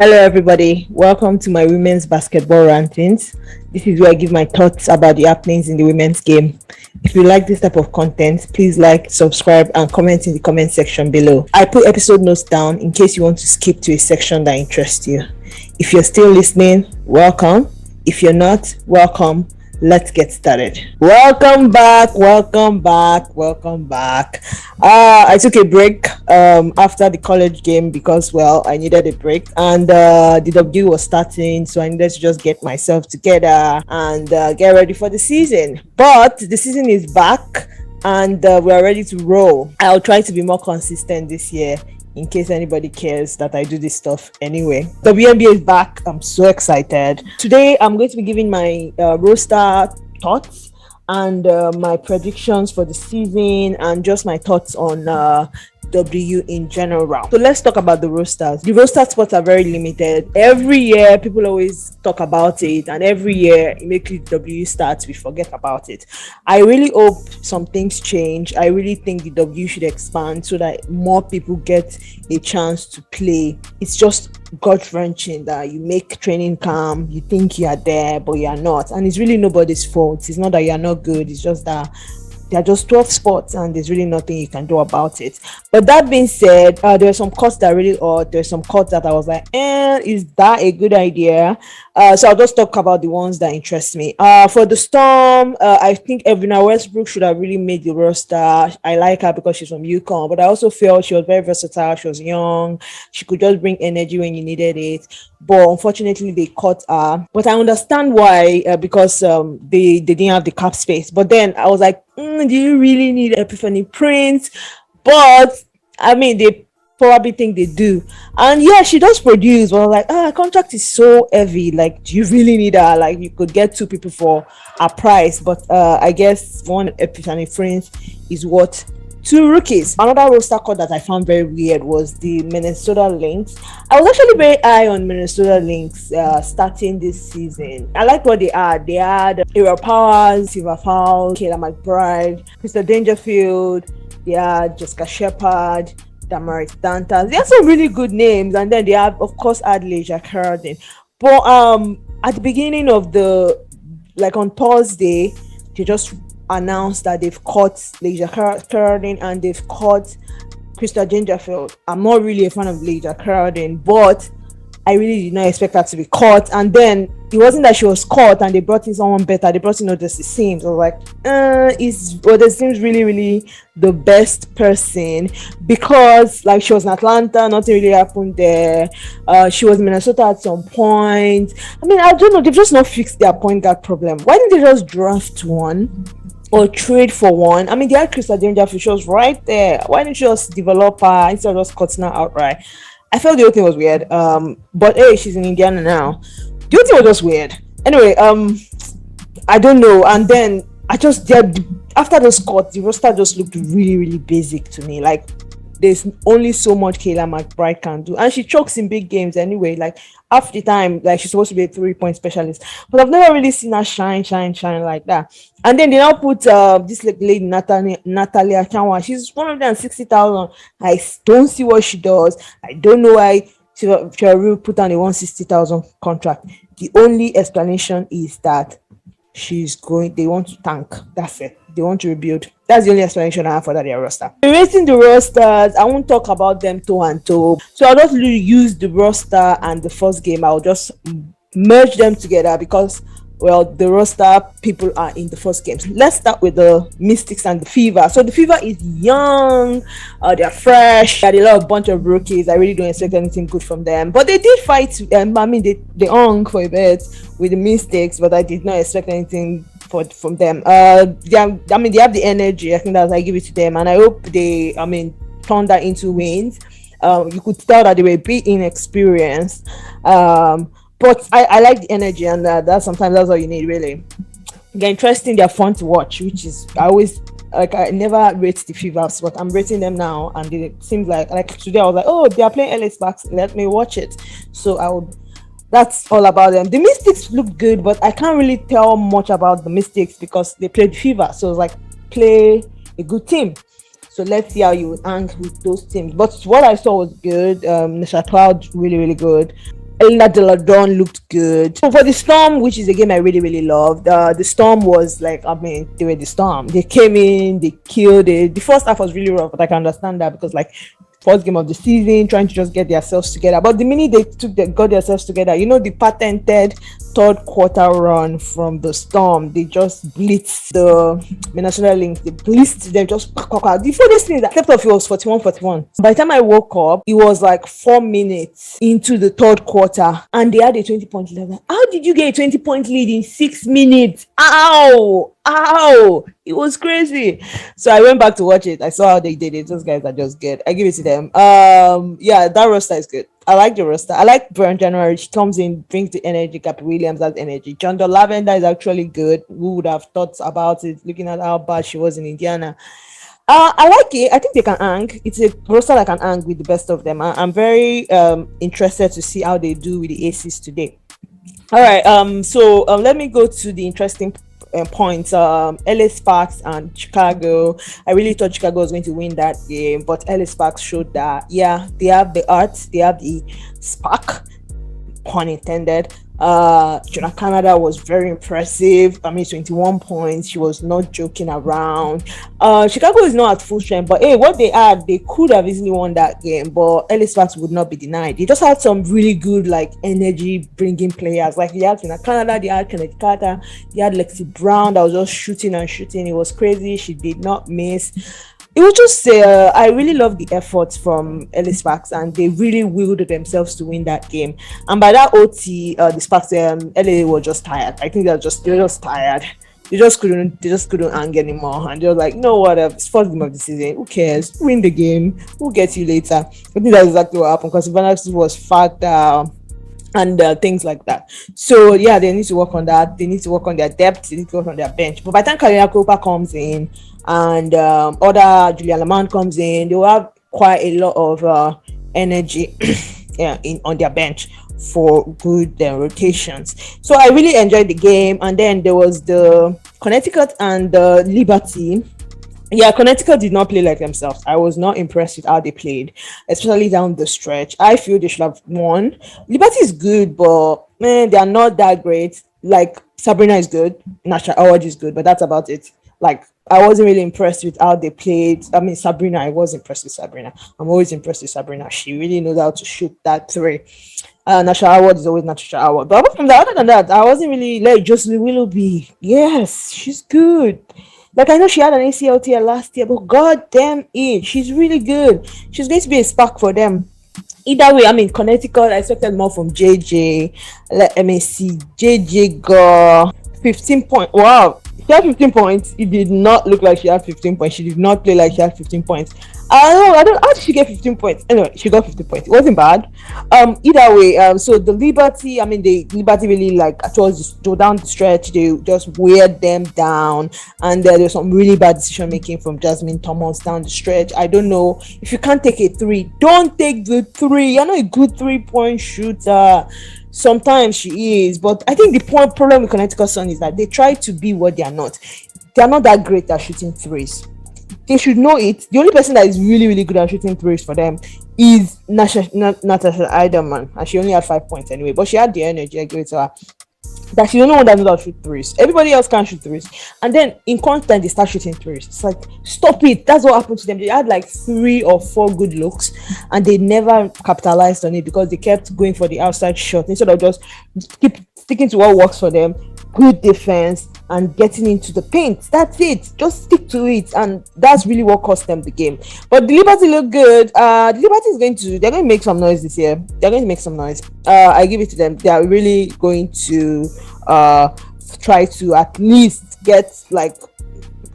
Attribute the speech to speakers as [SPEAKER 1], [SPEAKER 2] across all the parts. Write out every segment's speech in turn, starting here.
[SPEAKER 1] Hello, everybody. Welcome to my women's basketball rantings. This is where I give my thoughts about the happenings in the women's game. If you like this type of content, please like, subscribe, and comment in the comment section below. I put episode notes down in case you want to skip to a section that interests you. If you're still listening, welcome. If you're not, welcome. Let's get started. Welcome back. I took a break after the college game because, well, I needed a break, and the W was starting, so I needed to just get myself together and get ready for the season. But the season is back, and we are ready to roll. I'll try to be more consistent this year, in case anybody cares that I do this stuff anyway. WNBA is back. I'm so excited. Today, I'm going to be giving my roster thoughts and my predictions for the season and just my thoughts on W in general. So let's talk about the rosters. The roster spots are very limited. Every year, people always talk about it, and every year, immediately W starts, we forget about it. I really hope some things change. I really think the W should expand so that more people get a chance to play. It's just gut-wrenching that you make training camp, you think you are there, but you are not. And it's really nobody's fault. It's not that you are not good. It's just that there are just 12 spots and there's really nothing you can do about it. But that being said, there are some cuts that are really odd. There's some cuts that I was like, is that a good idea? So I'll just talk about the ones that interest me. For the Storm, I think Evina Westbrook should have really made the roster. I like her because she's from UConn, but I also felt she was very versatile. She was young. She could just bring energy when you needed it. But unfortunately, they cut her. But I understand why, because they didn't have the cap space. But then I was like, do you really need Epiphany Prince? But I mean, they probably think they do. And yeah, she does produce. But I was like, her contract is so heavy. Like, do you really need her? Like, you could get two people for a price. But I guess one Epiphany Prince is what two rookies. Another roster cut that I found very weird was the Minnesota Lynx. I was actually very high on Minnesota Lynx starting this season. I liked what they had. They had Ariel Powers, Silver Fowl, Kayla McBride, Mr. Dangerfield. They had Jessica Shepard, Damaris Dantas. They have some really good names. And then they have, of course, Adelaide Carradine. But at the beginning of on Thursday, they just announced that they've cut Leisure Carradine and they've cut Krista Dangerfield. I'm not really a fan of Leisure Carradine, but I really did not expect her to be cut. And then it wasn't that she was cut and they brought in someone better. They brought in Odessa Sims. I was like, is Odessa Sims really the best person? Because like she was in Atlanta, nothing really happened there. She was in Minnesota at some point. I mean, I don't know. They've just not fixed their point guard problem. Why didn't they just draft one or trade for one? I mean, they had Krista Dangerfield. She was right there. Why didn't you just develop her instead of just cutting her outright? I felt the whole thing was weird. But hey, she's in Indiana now. The whole thing was just weird. Anyway, I don't know. And then after those cuts, the roster just looked really basic to me. Like, there's only so much Kayla McBride can do, and she chokes in big games anyway. Like, half the time, like, she's supposed to be a 3-point specialist, but I've never really seen her shine like that. And then they now put this lady Natalia Chanwa. She's 160,000. I don't see what she does. I don't know why she will put on a 160,000 contract. The only explanation is that they want to tank. That's it. They want to rebuild. That's the only explanation I have for that roster. Rating the rosters, I won't talk about them toe and toe. So I'll just use the roster and the first game. I'll just merge them together because, well, the roster people are in the first games. Let's start with the Mystics and the Fever. So the Fever is young, they're fresh, they had a bunch of rookies. I really don't expect anything good from them, but they did fight. I mean, they hung for a bit with the Mystics, but I did not expect anything from them. They have the energy. I think I give it to them, and I hope they turn that into wins. You could tell that they were a bit inexperienced. But I like the energy, and that's all you need, really. They're interesting, they're fun to watch, which is, I never rate the Fevers, but I'm rating them now, and it seems like today I was like, oh, they are playing LA Sparks, let me watch it. So that's all about them. The Mystics look good, but I can't really tell much about the Mystics because they played Fever, so it's like, play a good team. So let's see how you hang with those teams. But what I saw was good. Nisha Cloud, really, really good. Elena Deladon looked good. So for the Storm, which is a game I really, really loved, the Storm was like, I mean, they were the Storm. They came in, they killed it. The first half was really rough, but I can understand that because, like, first game of the season, trying to just get themselves together. But the minute they got themselves together, the patented third quarter run from the Storm, they just blitzed the Minnesota Lynx. They blitzed them just. The funniest thing is that I slept off, it was 41-41. By the time I woke up, it was like 4 minutes into the third quarter, and they had a 20-point lead. How did you get a 20-point lead in 6 minutes? Ow, it was crazy. So I went back to watch it. I saw how they did it. Those guys are just good. I give it to them. Yeah, that roster is good. I like the roster. I like Burn January. She comes in, brings the energy. Cappy Williams has energy. John Lavender is actually good. Who would have thought about it, looking at how bad she was in Indiana? I like it. I think they can hang. It's a roster that can hang with the best of them. I'm very interested to see how they do with the Aces today. All right. So let me go to the interesting points. LA Sparks and Chicago. I really thought Chicago was going to win that game, but LA Sparks showed that they have the art, they have the spark, pun intended. Jonah Canada was very impressive. I mean, 21 points. She was not joking around. Chicago is not at full strength, but hey, what they had, they could have easily won that game, but LA Sparks would not be denied. They just had some really good, like, energy bringing players. Like, they had Jonah Canada, they had Kenneth Carter, they had Lexi Brown that was just shooting and shooting. It was crazy. She did not miss. It was just I really love the efforts from LA Sparks, and they really willed themselves to win that game. And by that OT, the Sparks, LA were just tired. I think they're just tired. They just couldn't hang anymore, and they're like, it's first game of the season. Who cares? Win the game. We'll get you later. I think that's exactly what happened, because Vanessa was fact. And things like that. So yeah, they need to work on that. They need to work on their depth. They need to work on their bench. But by the time Karina Cooper comes in and other Julia Lamont comes in, they will have quite a lot of energy on their bench for good rotations. So I really enjoyed the game. And then there was the Connecticut and the Liberty. Yeah, Connecticut did not play like themselves. I was not impressed with how they played, especially down the stretch. I feel they should have won. Liberty is good, but man, they are not that great. Like, Sabrina is good, Nasha Howard is good, but that's about it. Like, I wasn't really impressed with how they played. I mean, Sabrina, I was impressed with Sabrina. I'm always impressed with Sabrina. She really knows how to shoot that three. Nasha Howard is always Nasha Howard. But apart from that, other than that, I wasn't really like Jocelyn Willoughby. Yes, she's good. Like, I know she had an ACL tear last year, but god damn it, she's really good. She's going to be a spark for them. Either way, I mean, Connecticut, I expected more from JJ. Let me see. JJ got 15 points. Wow. She had 15 points. It did not look like she had 15 points. She did not play like she had 15 points. I don't how did she get 15 points? Anyway, she got 15 points. It wasn't bad. Either way, so the Liberty, I mean, the Liberty really, like, towards down the stretch, they just weighed them down, and there was some really bad decision making from Jasmine Thomas down the stretch. I don't know, if you can't take a three, don't take the three. You're not a good 3-point shooter. Sometimes she is, but I think the problem with Connecticut Sun is that they try to be what they are not. They are not that great at shooting threes. They should know it. The only person that is really, really good at shooting threes for them is Natasha Eiderman, and she only had 5 points anyway, but she had the energy. I give it to her. That she's the only one that knows how to shoot threes. Everybody else can't shoot threes. And then in constant, they start shooting threes. It's like, stop it. That's what happened to them. They had like 3 or 4 good looks, and they never capitalized on it because they kept going for the outside shot instead of just keep sticking to what works for them. Good defense and getting into the paint. That's it. Just stick to it, and that's really what cost them the game. But the Liberty look good. The Liberty they're going to make some noise this year. They're going to make some noise. I give it to them. They are really going to try to at least get like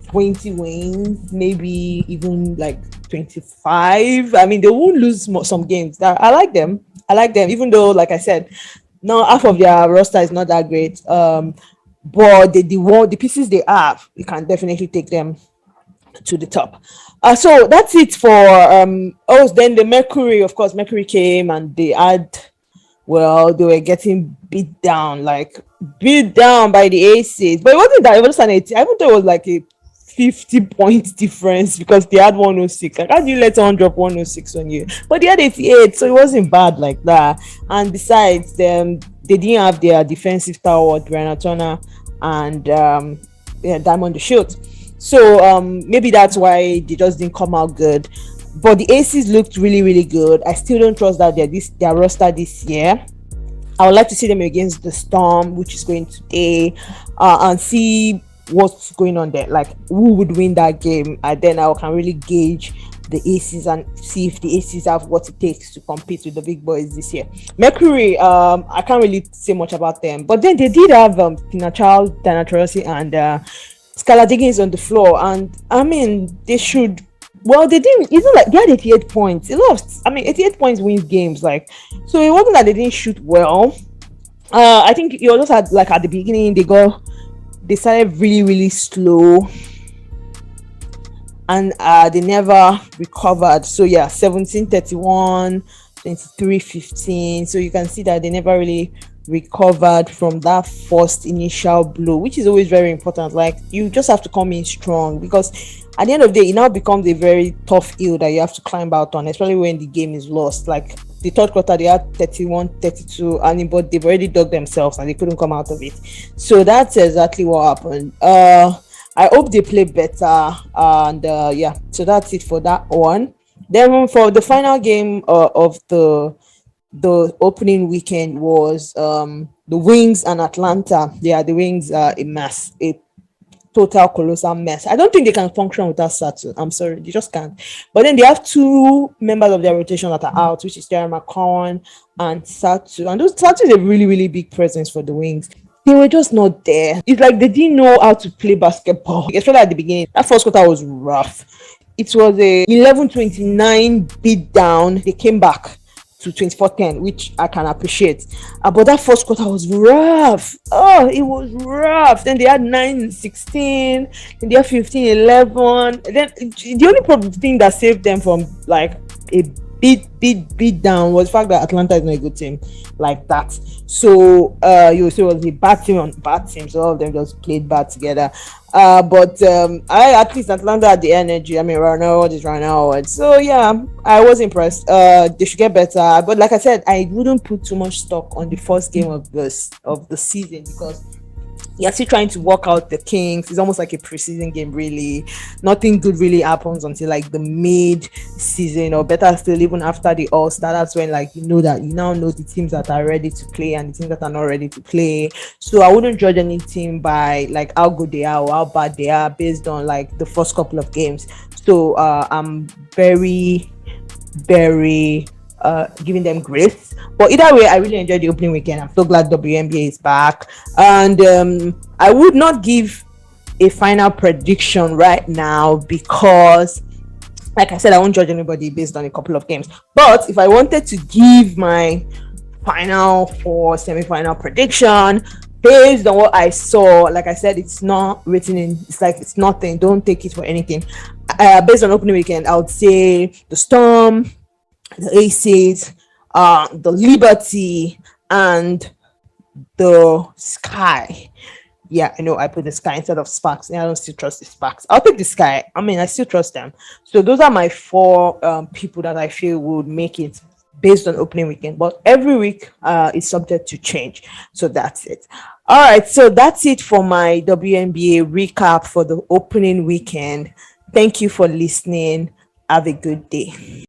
[SPEAKER 1] 20 wins, maybe even like 25. I mean, they won't lose some games. I like them, even though, like I said, no, half of their roster is not that great. But the pieces they have, we can definitely take them to the top. So that's it for then the Mercury. Of course, Mercury came and they were getting beat down by the Aces. But it wasn't that. It was an 18. I even thought it was like a 50 points difference because they had 106. Like, how do you let someone drop 106 on you? But they had 88, so it wasn't bad like that. And besides them, they didn't have their defensive tower, Brianna Turner and yeah, Diamond the Shield. So maybe that's why they just didn't come out good. But the Aces looked really, really good. I still don't trust that their roster this year. I would like to see them against the Storm, which is going today, and see what's going on there. Like, who would win that game? And then I can really gauge the Aces and see if the Aces have what it takes to compete with the big boys this year. Mercury, I can't really say much about them, but then they did have Tina Child, Diana Taurasi, and Skylar Diggins on the floor, and I mean they should. Well, they didn't. It's not like they had 88 points. A lot of, 88 points wins games. Like, so it wasn't that they didn't shoot well. I think you just had, like, at the beginning they started really, really slow, and they never recovered. So yeah, 17-31, 23-15. So you can see that they never really recovered from that first initial blow, which is always very important. Like, you just have to come in strong, because at the end of the day, it now becomes a very tough hill that you have to climb out on, especially when the game is lost. Like, the third quarter, they had 31-32, and but they've already dug themselves and they couldn't come out of it. So that's exactly what happened. I hope they play better, and yeah, so that's it for that one. Then for the final game of the opening weekend was the Wings and Atlanta. Yeah, the Wings are a mess, a total colossal mess. I don't think they can function without Satu. I'm sorry, they just can't. But then they have two members of their rotation that are out, which is Jerry McCowan and Satu. And Satu is a really, really big presence for the Wings. They were just not there. It's like they didn't know how to play basketball, especially at the beginning. That first quarter was rough. It was a 11-29 beat down. They came back to 24-10, which I can appreciate. But that first quarter was rough. Oh, it was rough. Then they had 9-16. Then they had 15-11. Then the only thing that saved them from, like, a beat down was the fact that Atlanta is not a good team like that. So you see, it was a bad team on bad team. So all of them just played bad together. But I at least Atlanta had the energy. I mean, Ronald is Ronald. So yeah, I was impressed. They should get better. But like I said, I wouldn't put too much stock on the first game of the season, because you're still trying to work out the kinks. It's almost like a preseason game, really. Nothing good really happens until, like, the mid-season, or better still, even after the All-Star. That's when, like, you now know the teams that are ready to play and the teams that are not ready to play. So I wouldn't judge any team by, like, how good they are or how bad they are based on, like, the first couple of games. So I'm very, very giving them grace. But either way, I really enjoyed the opening weekend. I'm so glad WNBA is back. And I would not give a final prediction right now, because, like I said, I won't judge anybody based on a couple of games. But if I wanted to give my final or semi-final prediction based on what I saw, like I said, it's not written in, it's like, it's nothing. Don't take it for anything. Based on opening weekend, I would say the Storm, the Aces, the Liberty, and the Sky. Yeah, I know I put the Sky instead of Sparks, and I don't still trust the Sparks. I'll take the Sky. I mean, I still trust them. So those are my four people that I feel would make it based on opening weekend. But every week is subject to change. So that's it. All right, so that's it for my WNBA recap for the opening weekend. Thank you for listening. Have a good day.